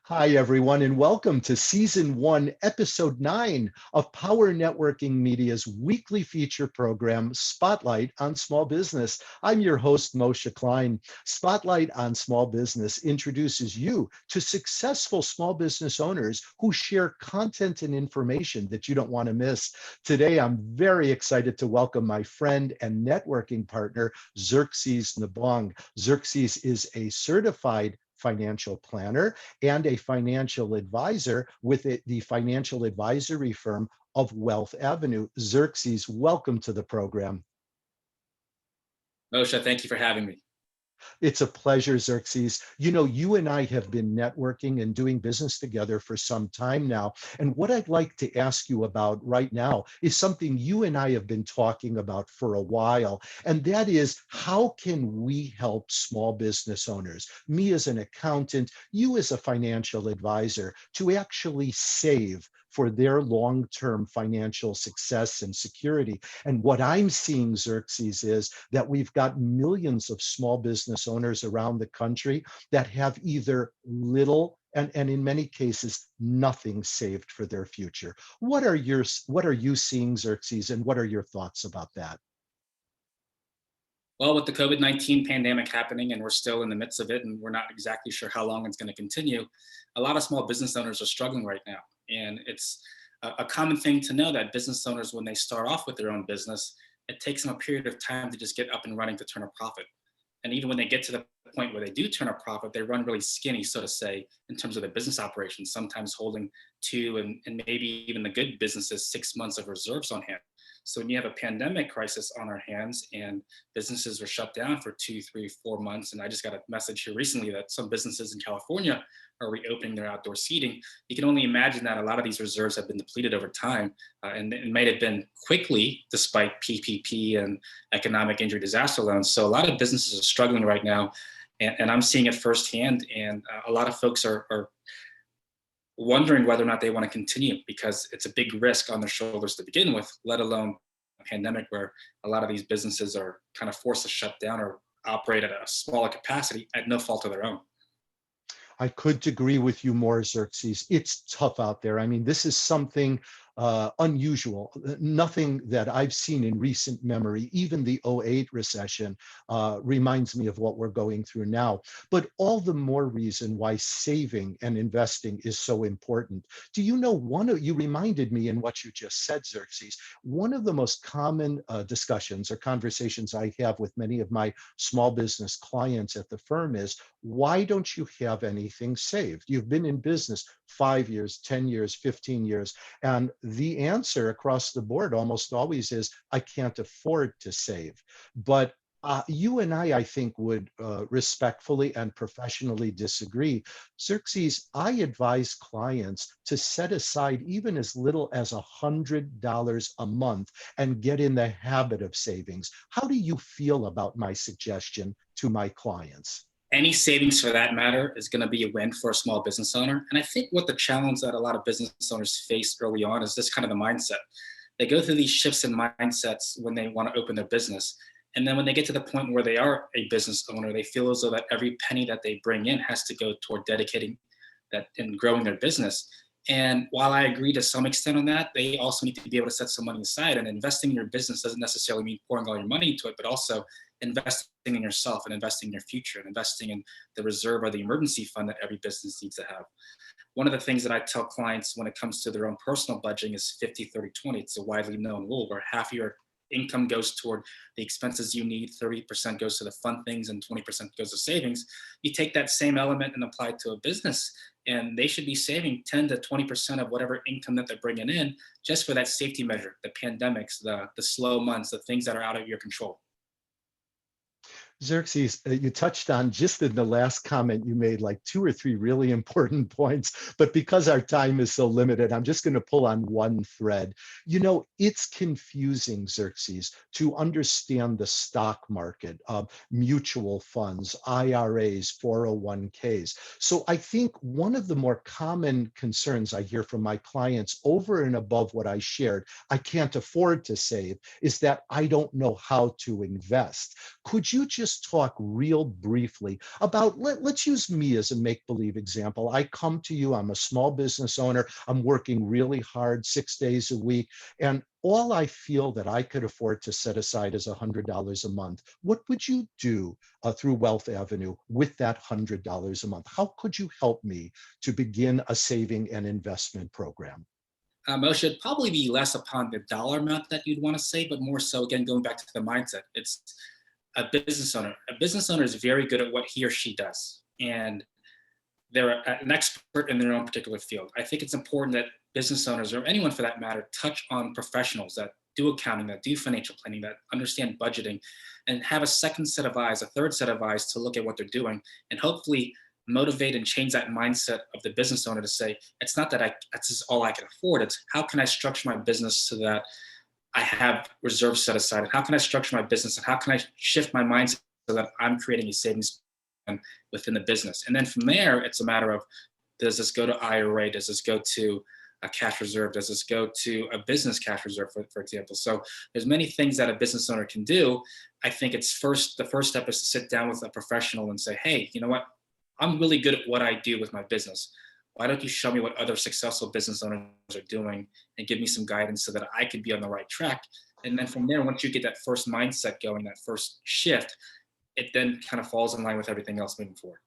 Hi, everyone, and welcome to Season 1, Episode 9 of Power Networking Media's weekly feature program, Spotlight on Small Business. I'm your host, Moshe Klein. Spotlight on Small Business introduces you to successful small business owners who share content and information that you don't want to miss. Today, I'm very excited to welcome my friend and networking partner, Xerxes Nabong. Xerxes is a certified financial planner and a financial advisor with the financial advisory firm of Wealth Avenue. Xerxes, welcome to the program. Moshe, thank you for having me. It's a pleasure, Xerxes. You know, you and I have been networking and doing business together for some time now. And what I'd like to ask you about right now is something you and I have been talking about for a while. And that is, how can we help small business owners, me as an accountant, you as a financial advisor, to actually save for their long-term financial success and security? And what I'm seeing, Xerxes, is that we've got millions of small business owners around the country that have either little and in many cases nothing saved for their future. What are you seeing, Xerxes, and what are your thoughts about that? Well, with the COVID-19 pandemic happening, and we're still in the midst of it, and we're not exactly sure how long it's going to continue, a lot of small business owners are struggling right now. And it's a common thing to know that business owners, when they start off with their own business, it takes them a period of time to just get up and running to turn a profit. And even when they get to the point where they do turn a profit, they run really skinny, so to say, in terms of their business operations, sometimes holding two and maybe even the good businesses 6 months of reserves on hand. So when you have a pandemic crisis on our hands and businesses are shut down for 2, 3, 4 months, and I just got a message here recently that some businesses in California are reopening their outdoor seating, you can only imagine that a lot of these reserves have been depleted over time, and it might have been quickly despite PPP and economic injury disaster loans. So a lot of businesses are struggling right now, and I'm seeing it firsthand. And a lot of folks are wondering whether or not they want to continue because it's a big risk on their shoulders to begin with, let alone a pandemic where a lot of these businesses are kind of forced to shut down or operate at a smaller capacity at no fault of their own. I couldn't agree with you more, Xerxes. It's tough out there. I mean, this is something unusual, nothing that I've seen in recent memory. Even the '08 recession reminds me of what we're going through now. But all the more reason why saving and investing is so important. Do you know, you reminded me in what you just said, Xerxes, one of the most common discussions or conversations I have with many of my small business clients at the firm is, why don't you have anything saved? You've been in business 5 years, 10 years, 15 years, and the answer across the board almost always is, I can't afford to save. But you and I think, would respectfully and professionally disagree. Xerxes, I advise clients to set aside even as little as $100 a month and get in the habit of savings. How do you feel about my suggestion to my clients? Any savings for that matter is going to be a win for a small business owner. And I think what the challenge that a lot of business owners face early on is this kind of the mindset. They go through these shifts in mindsets when they want to open their business. And then when they get to the point where they are a business owner, they feel as though that every penny that they bring in has to go toward dedicating that and growing their business. And while I agree to some extent on that, they also need to be able to set some money aside. And investing in your business doesn't necessarily mean pouring all your money into it, but also investing in yourself and investing in your future and investing in the reserve or the emergency fund that every business needs to have. One of the things that I tell clients when it comes to their own personal budgeting is 50-30-20. It's a widely known rule where half your income goes toward the expenses you need, 30% goes to the fun things, and 20% goes to savings. You take that same element and apply it to a business, and they should be saving 10 to 20% of whatever income that they're bringing in just for that safety measure, the pandemics, the slow months, the things that are out of your control. Xerxes, you touched on just in the last comment you made like two or three really important points, but because our time is so limited, I'm just going to pull on one thread. You know, it's confusing, Xerxes, to understand the stock market, mutual funds, IRAs, 401ks. So I think one of the more common concerns I hear from my clients over and above what I shared, I can't afford to save, is that I don't know how to invest. Could you just just talk real briefly about, let's use me as a make-believe example. I come to you, I'm a small business owner, I'm working really hard 6 days a week, and all I feel that I could afford to set aside is $100 a month. What would you do through Wealth Avenue with that $100 a month? How could you help me to begin a saving and investment program? Moshe, it'd probably be less upon the dollar amount that you'd want to save, but more so, again, going back to the mindset. It's a business owner. A business owner is very good at what he or she does, and they're an expert in their own particular field. I think it's important that business owners, or anyone for that matter, touch on professionals that do accounting, that do financial planning, that understand budgeting, and have a second set of eyes, a third set of eyes to look at what they're doing, and hopefully motivate and change that mindset of the business owner to say, it's not that that's just all I can afford. It's how can I structure my business so that I have reserves set aside? And how can I structure my business? And how can I shift my mindset so that I'm creating a savings plan within the business? And then from there, it's a matter of, does this go to IRA? Does this go to a cash reserve? Does this go to a business cash reserve, for example? So there's many things that a business owner can do. I think the first step is to sit down with a professional and say, hey, you know what? I'm really good at what I do with my business. Why don't you show me what other successful business owners are doing and give me some guidance so that I could be on the right track? And then from there, once you get that first mindset going, that first shift, it then kind of falls in line with everything else moving forward.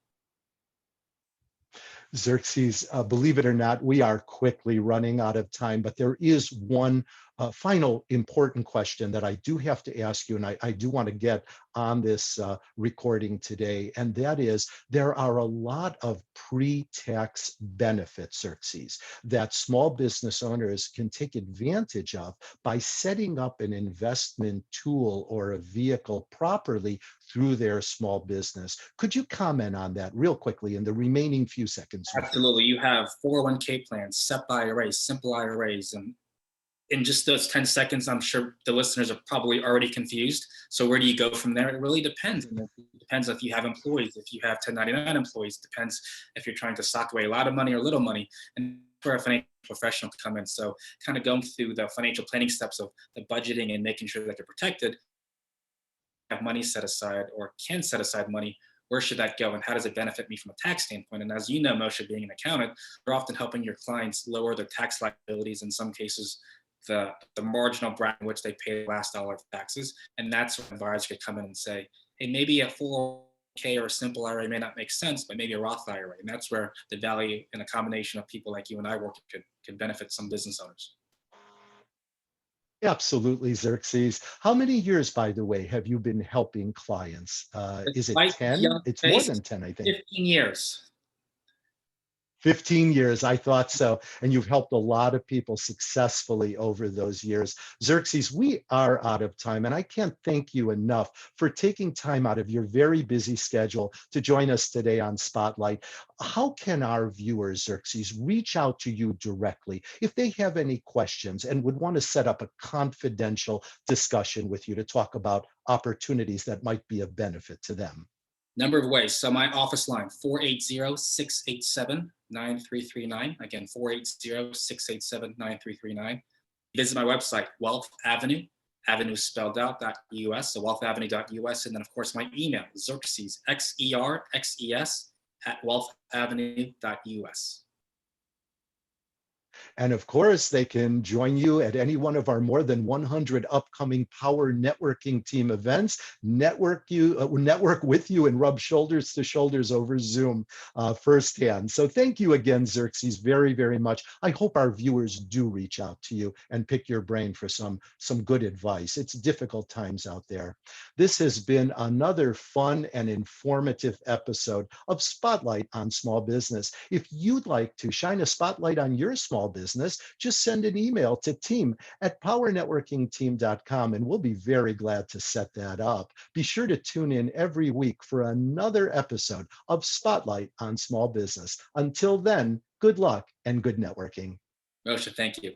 Xerxes, believe it or not, we are quickly running out of time, but there is one final important question that I do have to ask you, and I do want to get on this recording today, and that is, there are a lot of pre-tax benefits, Xerxes, that small business owners can take advantage of by setting up an investment tool or a vehicle properly through their small business. Could you comment on that real quickly in the remaining few seconds we have? Absolutely. You have 401k plans, SEP IRAs, simple IRAs, and in just those 10 seconds, I'm sure the listeners are probably already confused. So where do you go from there? It really depends. And it depends if you have employees, if you have 1099 employees, it depends if you're trying to sock away a lot of money or little money. And for a financial professional to come in. So kind of going through the financial planning steps of the budgeting and making sure that you're protected, have money set aside or can set aside money, where should that go and how does it benefit me from a tax standpoint? And as you know, Moshe, being an accountant, you're often helping your clients lower their tax liabilities, in some cases, the marginal bracket in which they pay the last dollar of taxes. And that's when advisors could come in and say, hey, maybe a 401k or a simple IRA may not make sense, but maybe a Roth IRA. And that's where the value in a combination of people like you and I work could benefit some business owners. Absolutely, Xerxes. How many years, by the way, have you been helping clients? Is it Despite the 10? young It's more face, than 10, I think. 15 years. 15 years, I thought so. And you've helped a lot of people successfully over those years. Xerxes, we are out of time, and I can't thank you enough for taking time out of your very busy schedule to join us today on Spotlight. How can our viewers, Xerxes, reach out to you directly if they have any questions and would want to set up a confidential discussion with you to talk about opportunities that might be of benefit to them? Number of ways. So my office line, 480-687-9339. Again, 480-687-9339. Visit my website, Wealth Avenue, Avenue spelled out, .us, so wealthavenue.us. And then, of course, my email, Xerxes, Xerxes, at wealthavenue.us. And of course, they can join you at any one of our more than 100 upcoming Power Networking Team events. Network with you and rub shoulders to shoulders over Zoom firsthand. So thank you again, Xerxes, very, very much. I hope our viewers do reach out to you and pick your brain for some good advice. It's difficult times out there. This has been another fun and informative episode of Spotlight on Small Business. If you'd like to shine a spotlight on your small business, just send an email to team@powernetworkingteam.com and we'll be very glad to set that up. Be sure to tune in every week for another episode of Spotlight on Small Business. Until then, good luck and good networking. Moshe, thank you.